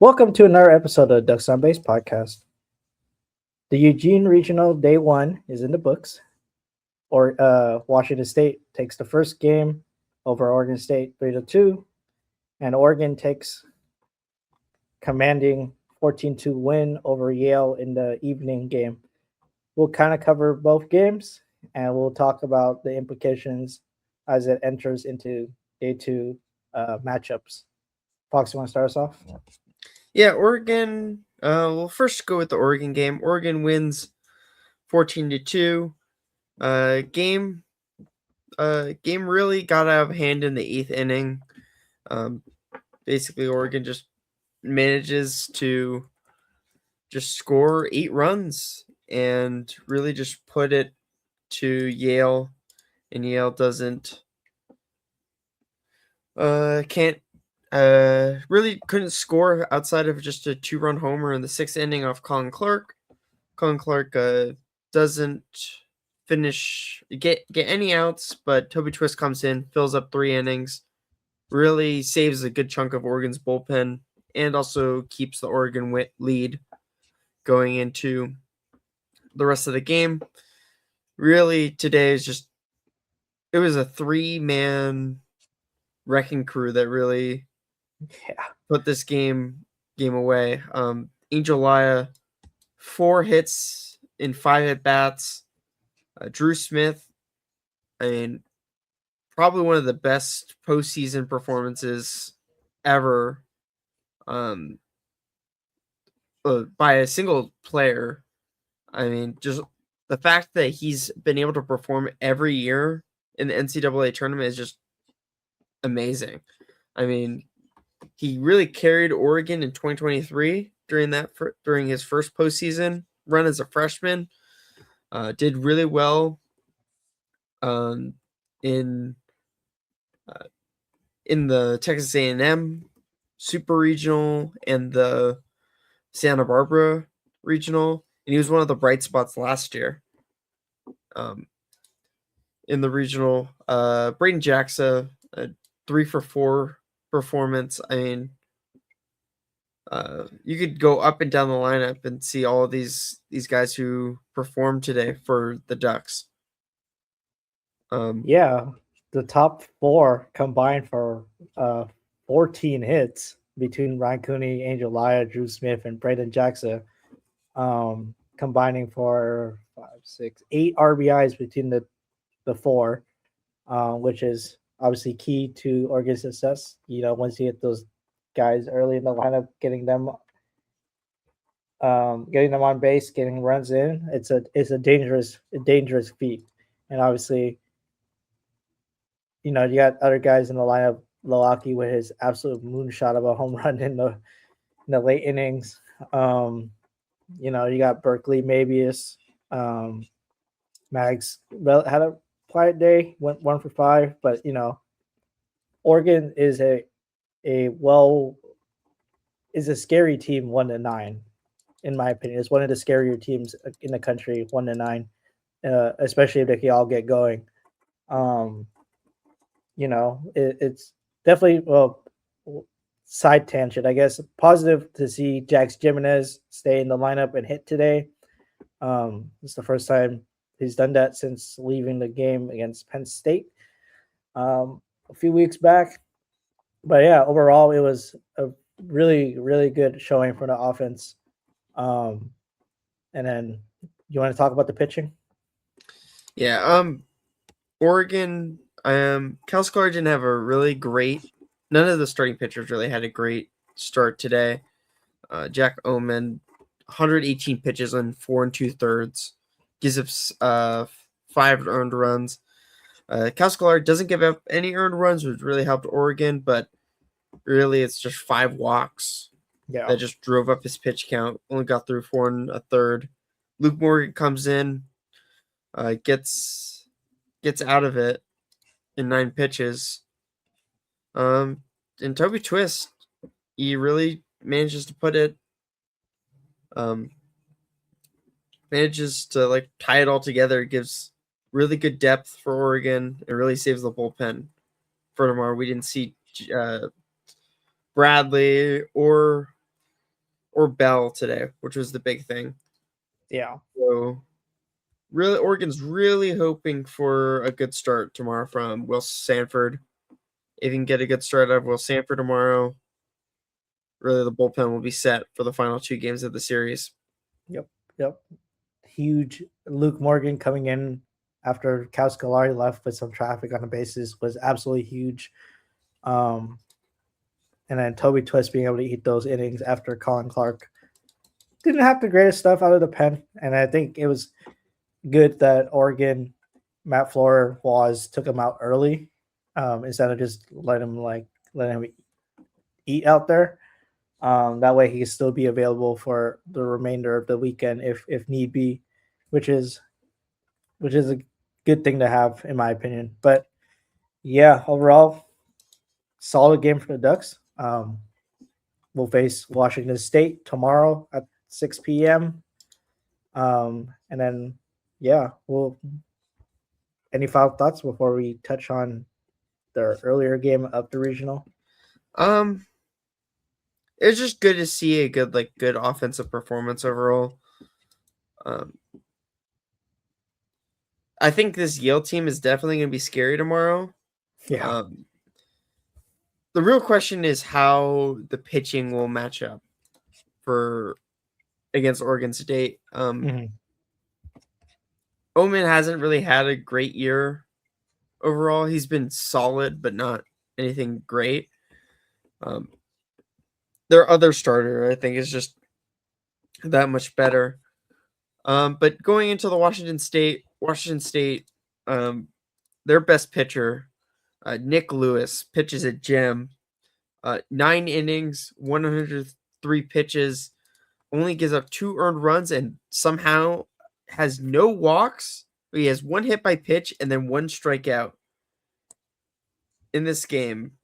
Welcome to another episode of Ducks on Base podcast. The Eugene Regional Day 1 is in the books. Washington State takes the first game over Oregon State 3-2, and Oregon takes commanding 14-2 win over Yale in the evening game. We'll kind of cover both games, and we'll talk about the implications as it enters into Day 2 matchups. Fox, you want to start us off? Yeah, Oregon. We'll first go with the Oregon game. Oregon wins 14-2. Game really got out of hand in the 8th inning. Basically, Oregon just manages to just score 8 runs and really just put it to Yale, and Yale can't really couldn't score outside of just a 2-run homer in the 6th inning off Colin Clark. Colin Clark doesn't get any outs, but Toby Twist comes in, fills up 3 innings, really saves a good chunk of Oregon's bullpen, and also keeps the Oregon lead going into the rest of the game. Really, today is it was a 3-man wrecking crew that really put this game away. Angel Laya, 4 hits in 5 at bats. Drew Smith, probably one of the best postseason performances ever, by a single player. Just the fact that he's been able to perform every year in the NCAA tournament is just amazing. He really carried Oregon in 2023 during his first postseason run as a freshman. Did really well in the Texas A&M Super Regional and the Santa Barbara Regional, and he was one of the bright spots last year. In the regional, Braden Jackson, a 3-for-4 performance. You could go up and down the lineup and see all of these guys who performed today for the Ducks. The top 4 combined for 14 hits between Ryan Cooney, Angel Laya, Drew Smith, and Braden Jackson, combining for 8 RBIs between the 4, which is obviously key to Oregon's success. Once you get those guys early in the lineup, getting them on base, getting runs in, it's a dangerous feat. And obviously, you got other guys in the lineup, Loaki with his absolute moonshot of a home run in the late innings. You got Berkeley, Mabius, Mags had a quiet day, went 1 for 5, but Oregon is a scary team 1-9, in my opinion. It's one of the scarier teams in the country, 1-9, especially if they can all get going. It's definitely side tangent, I guess. Positive to see Jax Jimenez stay in the lineup and hit today. It's the first time he's done that since leaving the game against Penn State a few weeks back. But yeah, overall, it was a really, really good showing for the offense. And then you want to talk about the pitching? Yeah. Oregon, Cal didn't have a really great. None of the starting pitchers really had a great start today. Jack Oman, 118 pitches in 4 2/3, gives up 5 earned runs. Cal doesn't give up any earned runs, which really helped Oregon, but really it's just 5 walks that just drove up his pitch count. Only got through 4 1/3. Luke Morgan comes in, gets out of it in 9 pitches. And Toby Twist, he really manages to put it, manages to tie it all together. It gives really good depth for Oregon. It really saves the bullpen for tomorrow. We didn't see Bradley or or Bell today, which was the big thing. Yeah. So really, Oregon's really hoping for a good start tomorrow from Will Sanford. If you can get a good start out of Will Sanford tomorrow, really the bullpen will be set for the final 2 games of the series. Yep. Yep. Huge. Luke Morgan coming in after Cal Scolari left with some traffic on the bases was absolutely huge. Um, and then Toby Twist being able to eat those innings after Colin Clark didn't have the greatest stuff out of the pen. And I think it was good that Oregon, Matt Fleur was took him out early instead of just let him eat out there. That way he can still be available for the remainder of the weekend if need be, which is a good thing to have in my opinion. But yeah, overall, solid game for the Ducks. We'll face Washington State tomorrow at 6 p.m. And then yeah, we'll. Any final thoughts before we touch on the earlier game of the regional? Um, it's just good to see a good offensive performance overall. Um, I think this Yale team is definitely going to be scary tomorrow. Yeah. The real question is how the pitching will match up for against Oregon State. Mhm. Oman hasn't really had a great year overall. He's been solid, but not anything great. Their other starter, I think, is just that much better. But going into the Washington State, their best pitcher, Nick Lewis, pitches a gem. 9 innings, 103 pitches, only gives up 2 earned runs, and somehow has no walks. He has 1 hit by pitch and then 1 strikeout in this game.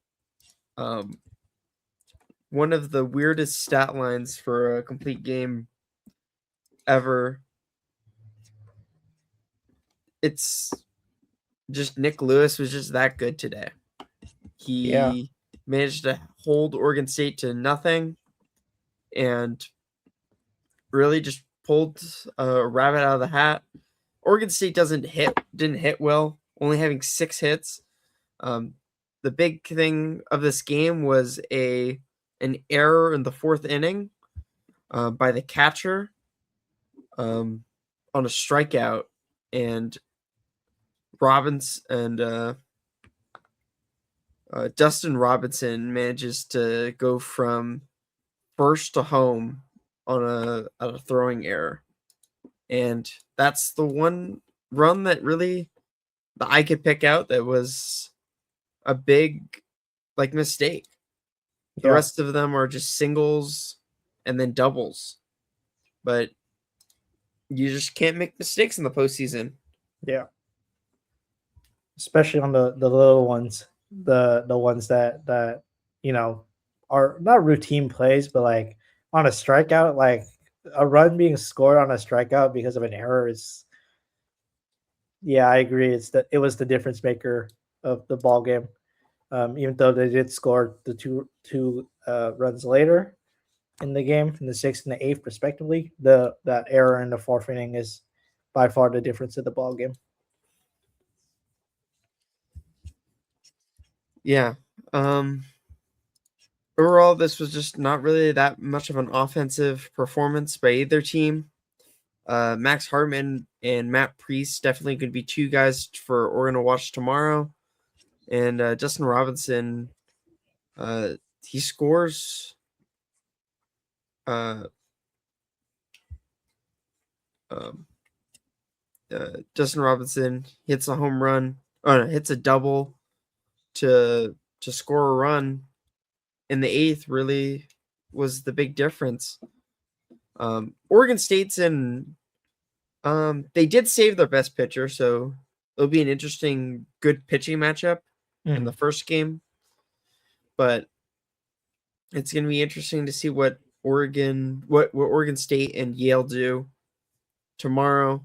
One of the weirdest stat lines for a complete game ever. It's just Nick Lewis was just that good today. Yeah. He managed to hold Oregon State to nothing and really just pulled a rabbit out of the hat. Oregon State didn't hit well, only having 6 hits. The big thing of this game was an error in the 4th inning by the catcher on a strikeout, and Dustin Robinson manages to go from first to home on a throwing error, and that's the one run that really that I could pick out that was a big mistake. The Yeah. rest of them are just singles and then doubles, but you just can't make mistakes in the postseason. Yeah. Especially on the little ones, the ones that you know are not routine plays, but like on a strikeout, like a run being scored on a strikeout because of an error is. Yeah, I agree. It was the difference maker of the ball game. Even though they did score the two runs later in the game, in the 6th and the 8th respectively, that error in the 4th inning is by far the difference of the ball game. Yeah. Overall, this was just not really that much of an offensive performance by either team. Max Hartman and Matt Priest definitely going to be 2 guys for Oregon to watch tomorrow. And Justin Robinson, he scores. Uh, um, Justin Robinson hits a home run. Oh no, hits a double to score a run in the 8th. Really was the big difference. Oregon State's in. They did save their best pitcher, so it'll be an interesting, good pitching matchup in the first game. But it's going to be interesting to see what Oregon State and Yale do tomorrow.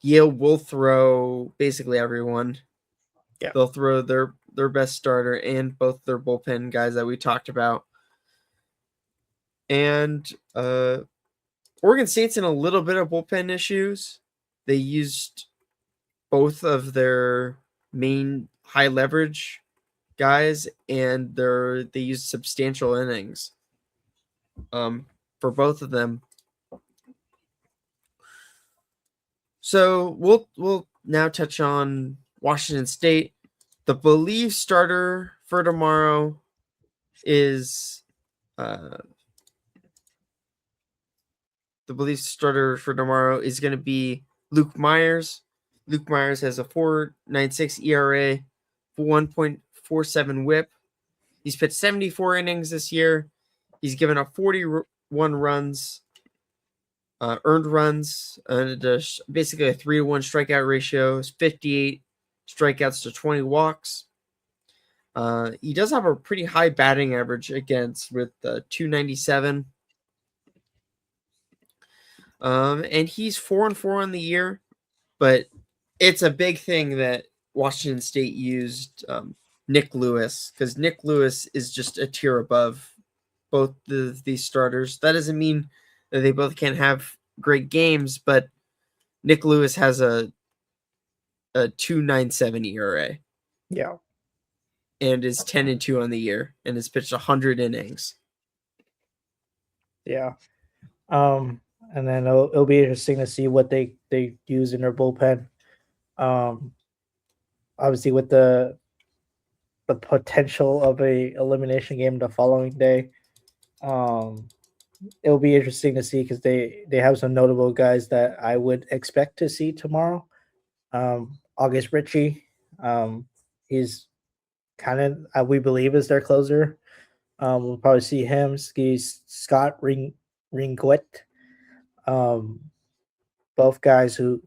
Yale will throw basically everyone. Yeah. They'll throw their best starter and both their bullpen guys that we talked about. And Oregon State's in a little bit of bullpen issues. They used both of their main high leverage guys, and they used substantial innings for both of them. So we'll now touch on Washington State. The believed starter for tomorrow is going to be Luke Myers. Luke Myers has a 4.96 ERA, 1.47 WHIP. He's pitched 74 innings this year. He's given up 41 runs, earned runs, and basically a 3-to-1 strikeout ratio. 58 strikeouts to 20 walks. He does have a pretty high batting average against with 297. And he's 4-4 on the year, but it's a big thing that Washington State used Nick Lewis, because Nick Lewis is just a tier above both these starters. That doesn't mean that they both can't have great games, but Nick Lewis has a 2.97 ERA. Yeah. And is 10-2 on the year and has pitched 100 innings. Yeah. And then it'll be interesting to see what they use in their bullpen. Obviously with the potential of a elimination game the following day. It'll be interesting to see because they have some notable guys that I would expect to see tomorrow. August Ritchie, he's kind of we believe is their closer. We'll probably see him. Scott Ringwet, both guys who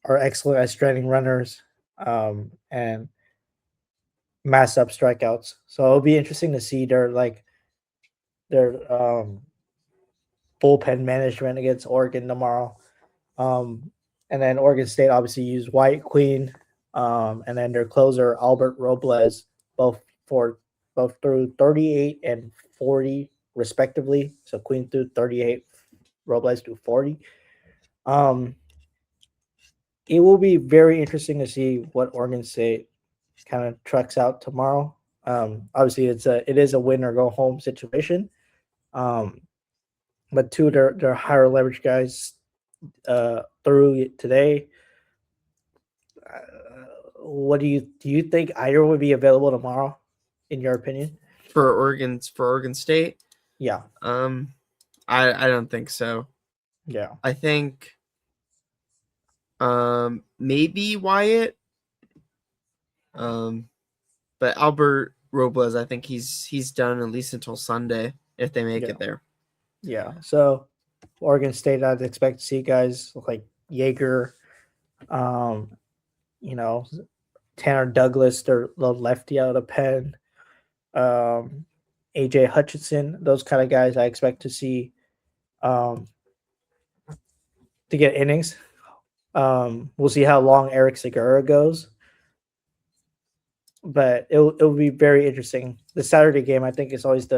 are excellent at stranding runners and mass up strikeouts. So it'll be interesting to see their bullpen management against Oregon tomorrow. And then Oregon State obviously used White Queen, and then their closer Albert Robles, both through 38 and 40 respectively. So Queen threw 38, Robles threw 40. It will be very interesting to see what Oregon State kind of trucks out tomorrow. Obviously, it is a win or go home situation. But two of their higher leverage guys through today. What do you think either would be available tomorrow, in your opinion? For Oregon State? Yeah. I don't think so. Yeah. I think maybe Wyatt. But Albert Robles, I think he's done at least until Sunday if they make it there. Yeah. So Oregon State, I'd expect to see guys like Yeager, Tanner Douglas, their little lefty out of the pen, AJ Hutchinson, those kind of guys I expect to see to get innings. We'll see how long Eric Segura goes. But it'll be very interesting. The Saturday game, I think, is always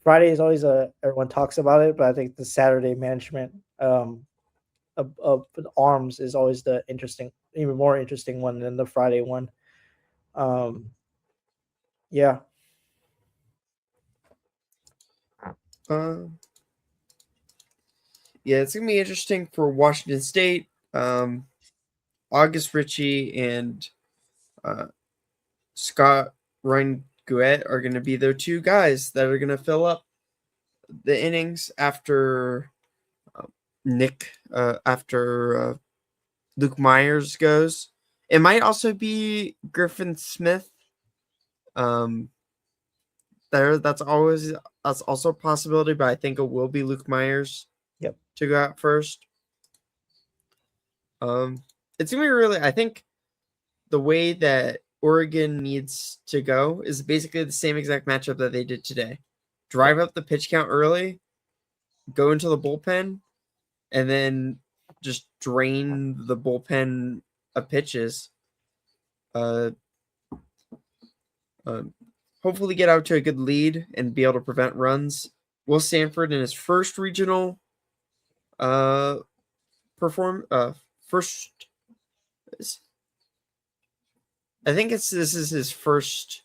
Friday is always everyone talks about it, but I think the Saturday management of the arms is always the even more interesting one than the Friday one. Yeah. Yeah, it's gonna be interesting for Washington State. August Ritchie and Scott Ringwet are going to be their two guys that are going to fill up the innings after after Luke Myers goes. It might also be Griffin Smith. That's also a possibility, but I think it will be Luke Myers. Yep. To go out first. It's gonna be really. I think the way that Oregon needs to go is basically the same exact matchup that they did today. Drive up the pitch count early, go into the bullpen, and then just drain the bullpen of pitches. Hopefully get out to a good lead and be able to prevent runs. Will Stanford in his first regional first I think this is his first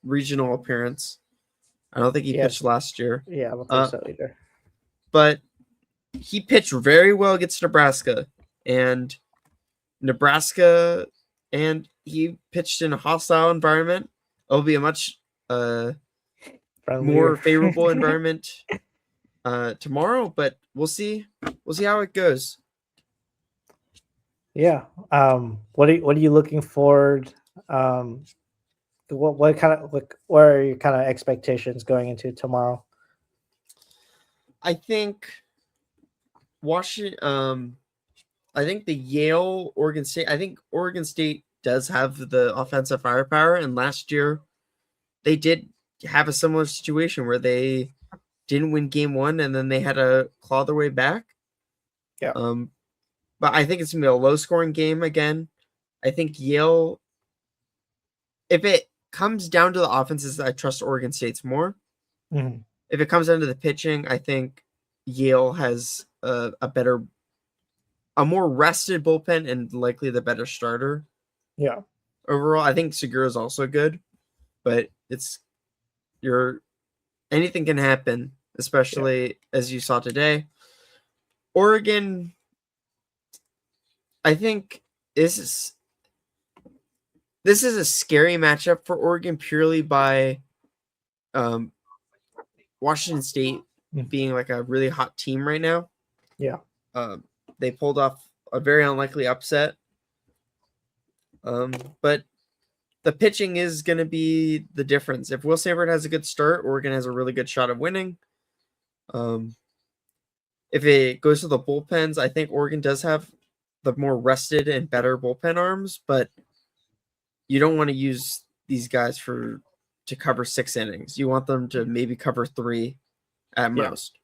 regional appearance. I don't think he pitched last year. Yeah, I don't think so either. But he pitched very well against Nebraska, and he pitched in a hostile environment. It'll be a much more favorable environment tomorrow, but we'll see how it goes. Yeah. What are you looking forward? What are your kind of expectations going into tomorrow? I think Washington. I think the Yale Oregon State. I think Oregon State does have the offensive firepower, and last year they did have a similar situation where they didn't win game one, and then they had to claw their way back. Yeah. But I think it's gonna be a low-scoring game again. I think Yale. If it comes down to the offenses, I trust Oregon State's more. Mm-hmm. If it comes down to the pitching, I think Yale has a more rested bullpen and likely the better starter. Yeah. Overall, I think Segura is also good, but anything can happen, especially as you saw today. Oregon, I think this is a scary matchup for Oregon purely by Washington State being like a really hot team right now. Yeah. They pulled off a very unlikely upset. But the pitching is going to be the difference. If Will Stanford has a good start, Oregon has a really good shot of winning. If it goes to the bullpens, I think Oregon does have the more rested and better bullpen arms, but you don't want to use these guys to cover 6 innings. You want them to maybe cover 3 at most.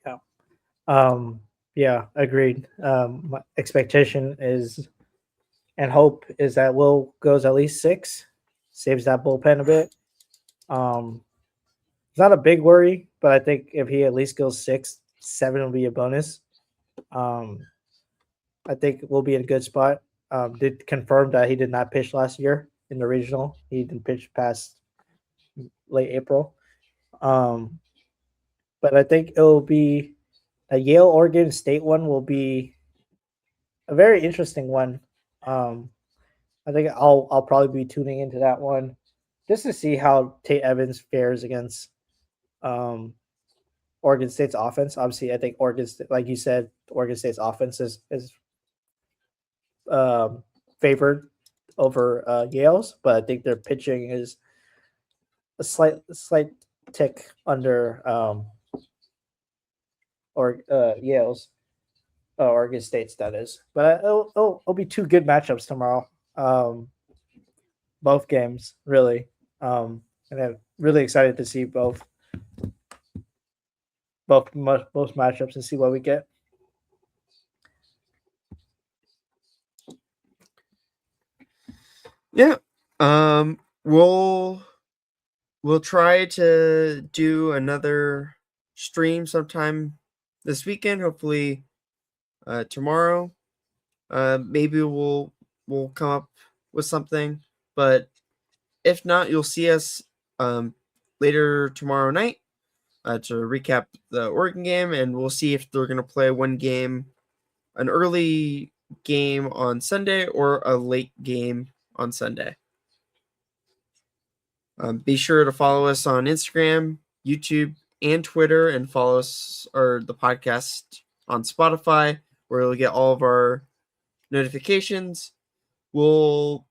Yeah. Yeah, agreed. My expectation is and hope is that Will goes at least 6, saves that bullpen a bit. It's not a big worry, but I think if he at least goes 6, 7 will be a bonus. I think we'll be in a good spot. Did confirm that he did not pitch last year in the regional. He didn't pitch past late April. But I think it will be a Yale Oregon State one will be a very interesting one. I think I'll probably be tuning into that one just to see how Tate Evans fares against Oregon State's offense. Obviously, I think Oregon State, like you said, Oregon State's offense is favored over Yale's, but I think their pitching is a slight tick under Yale's. Oregon State's, that is. But it'll be 2 good matchups tomorrow. Both games, really. And I'm really excited to see both matchups and see what we get. Yeah. We'll try to do another stream sometime this weekend, hopefully tomorrow. Maybe we'll come up with something, but if not, you'll see us later tomorrow night to recap the Oregon game, and we'll see if they're going to play an early game on Sunday or a late game on Sunday. Be sure to follow us on Instagram, YouTube, and Twitter, and follow us or the podcast on Spotify, where you'll get all of our notifications. We'll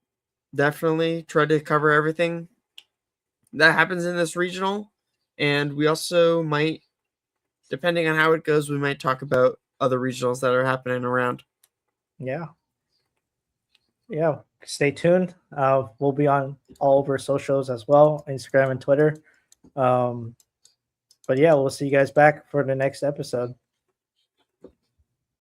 definitely try to cover everything that happens in this regional, and we also might, depending on how it goes, we might talk about other regionals that are happening around. Yeah. Stay tuned. We'll be on all over socials as well, Instagram and Twitter. But yeah, we'll see you guys back for the next episode.